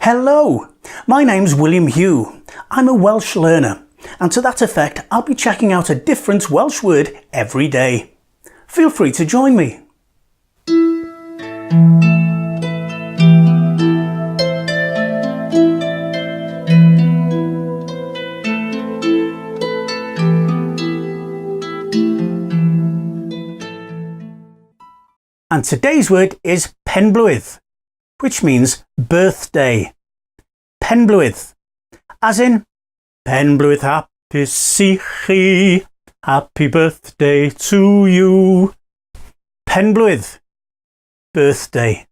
Hello, my name's William Hugh. I'm a Welsh learner, and to that effect I'll be checking out a different Welsh word every day. Feel free to join me. And today's word is Penblwydd, which means birthday. Penblwydd, as in Penblwydd hapus I chi, happy birthday to you. Penblwydd, birthday.